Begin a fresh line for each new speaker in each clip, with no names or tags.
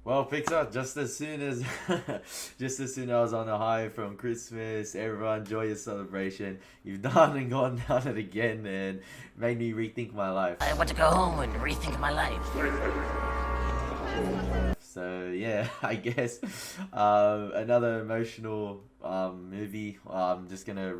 Well, Pixar, just as soon as just as soon as I was on a high from Christmas, everyone enjoy your celebration. You've done and gone down it again and made me rethink my life.
I want to go home and rethink my life.
So yeah, I guess another emotional movie. I'm just gonna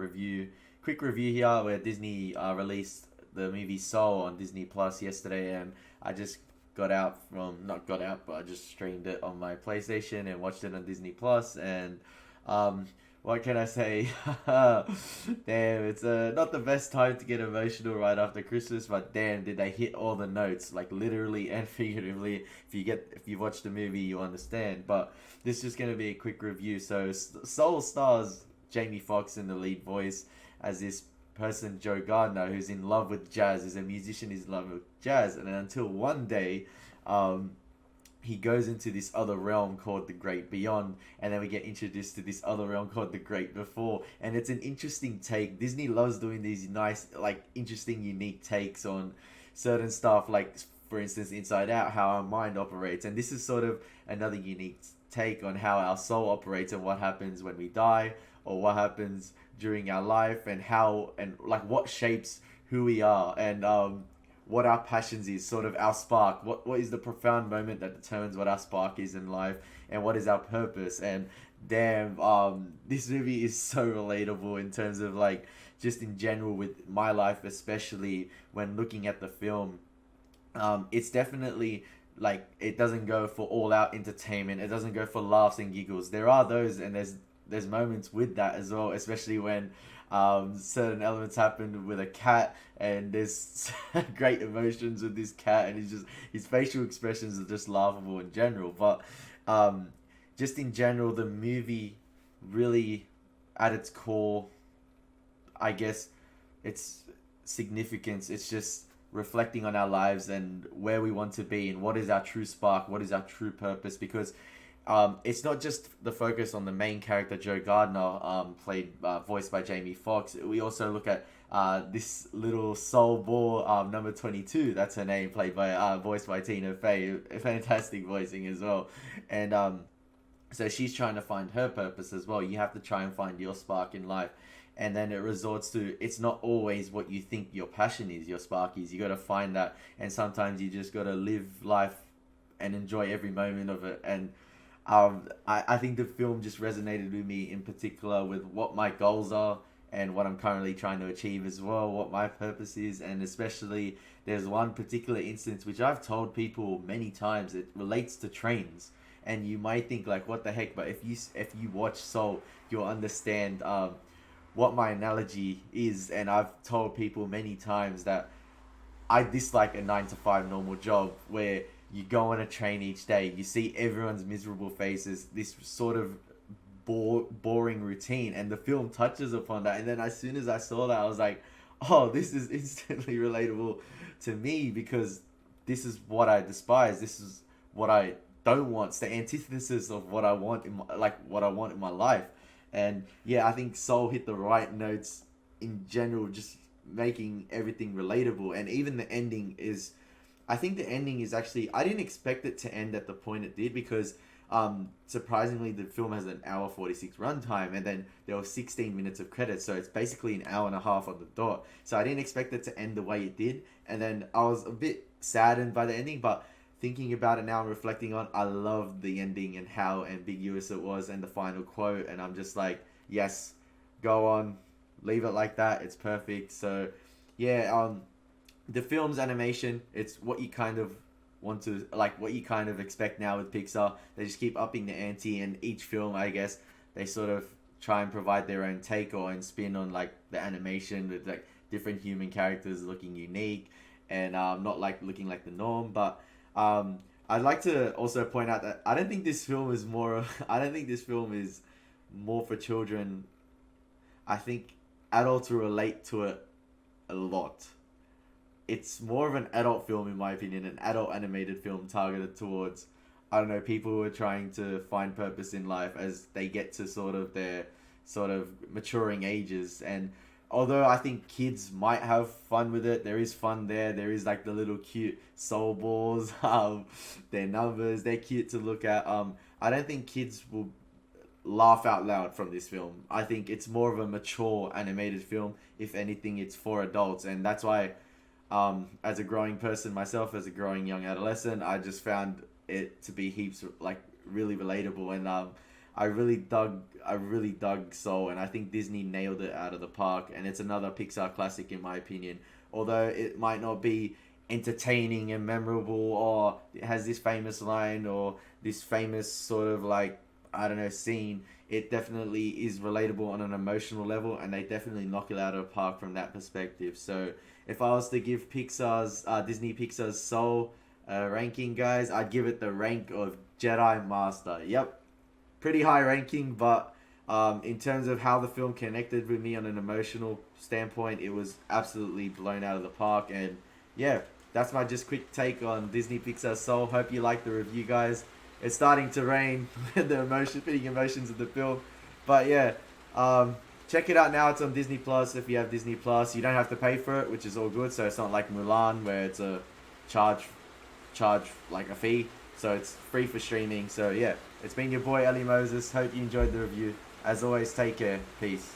quick review here where Disney released the movie Soul on Disney Plus yesterday, and I just not got out, but I just streamed it on my PlayStation and watched it on Disney Plus, and um, what can I say? Damn, it's not the best time to get emotional right after Christmas, but damn, did they hit all the notes, like literally and figuratively. If you watch the movie, you understand. But this is just gonna be a quick review. So Soul stars Jamie Foxx in the lead voice as this person, Joe Gardner, who's in love with jazz, is a musician, is in love with jazz, and then until one day, um, he goes into this other realm called the Great Beyond, and then we get introduced to this other realm called the Great Before, and it's an interesting take. Disney loves doing these nice, like, interesting, unique takes on certain stuff, like, for instance, Inside Out, how our mind operates, and this is sort of another unique take on how our soul operates and what happens when we die, or what happens during our life, and how, and like what shapes who we are, and what our passions is, sort of our spark. What is the profound moment that determines what our spark is in life, and what is our purpose? And damn, this movie is so relatable in terms of like just in general with my life, especially when looking at the film. It's definitely like it doesn't go for all out entertainment. It doesn't go for laughs and giggles. There are those, and there's moments with that as well, especially when certain elements happen with a cat, and there's great emotions with this cat, and his facial expressions are just laughable in general. But just in general, the movie really, at its core, I guess, its significance, it's just reflecting on our lives and where we want to be and what is our true spark, what is our true purpose, because it's not just the focus on the main character Joe Gardner, voiced by Jamie Foxx. We also look at this little soul ball, number 22. That's her name, voiced by Tina Fey. Fantastic voicing as well, and so she's trying to find her purpose as well. You have to try and find your spark in life, and then it resorts to, it's not always what you think your passion is, your spark is. You got to find that, and sometimes you just got to live life and enjoy every moment of it. And I think the film just resonated with me in particular with what my goals are and what I'm currently trying to achieve as well, what my purpose is, and especially there's one particular instance which I've told people many times. It relates to trains, and you might think like, what the heck? But if you watch Soul, you'll understand what my analogy is. And I've told people many times that I dislike a 9 to 5 normal job where you go on a train each day, you see everyone's miserable faces, this sort of boring routine, and the film touches upon that. And then as soon as I saw that, I was like, oh, this is instantly relatable to me, because this is what I despise. This is what I don't want. It's the antithesis of what I want what I want in my life. And yeah, I think Soul hit the right notes in general, just making everything relatable. And even the ending is, I think the ending is actually, I didn't expect it to end at the point it did, because surprisingly the film has an hour 46 runtime, and then there were 16 minutes of credits, so it's basically an hour and a half on the dot. So I didn't expect it to end the way it did, and then I was a bit saddened by the ending. But thinking about it now and reflecting on, I loved the ending and how ambiguous it was, and the final quote, and I'm just like, yes, go on, leave it like that, it's perfect. So yeah, the film's animation, it's what you kind of want to, like, what you kind of expect now with Pixar. They just keep upping the ante, and each film, I guess, they sort of try and provide their own take or own spin on like the animation, with like different human characters looking unique and not like looking like the norm. But I'd like to also point out that I don't think this film is I don't think this film is more for children. I think adults will relate to it a lot. It's more of an adult film, in my opinion, an adult animated film targeted towards, I don't know, people who are trying to find purpose in life as they get to sort of their sort of maturing ages. And although I think kids might have fun with it, there is fun there. There is like the little cute soul balls, their numbers, they're cute to look at. I don't think kids will laugh out loud from this film. I think it's more of a mature animated film. If anything, it's for adults, and that's why, as a growing person myself, as a growing young adolescent, I just found it to be heaps like really relatable, and I really dug Soul, and I think Disney nailed it out of the park, and it's another Pixar classic in my opinion. Although it might not be entertaining and memorable, or it has this famous line or this famous sort of like, I don't know, scene, it definitely is relatable on an emotional level, and they definitely knock it out of the park from that perspective. So if I was to give Disney Pixar's Soul a ranking, guys, I'd give it the rank of Jedi Master. Yep, pretty high ranking, but in terms of how the film connected with me on an emotional standpoint, it was absolutely blown out of the park. And yeah, that's my just quick take on Disney Pixar Soul. Hope you like the review, guys. It's starting to rain with the fitting emotions of the film, but yeah, check it out now. It's on Disney Plus. If you have Disney Plus, you don't have to pay for it, which is all good. So it's not like Mulan where it's a charge like a fee. So it's free for streaming. So yeah, it's been your boy Ellie Moses. Hope you enjoyed the review. As always, take care. Peace.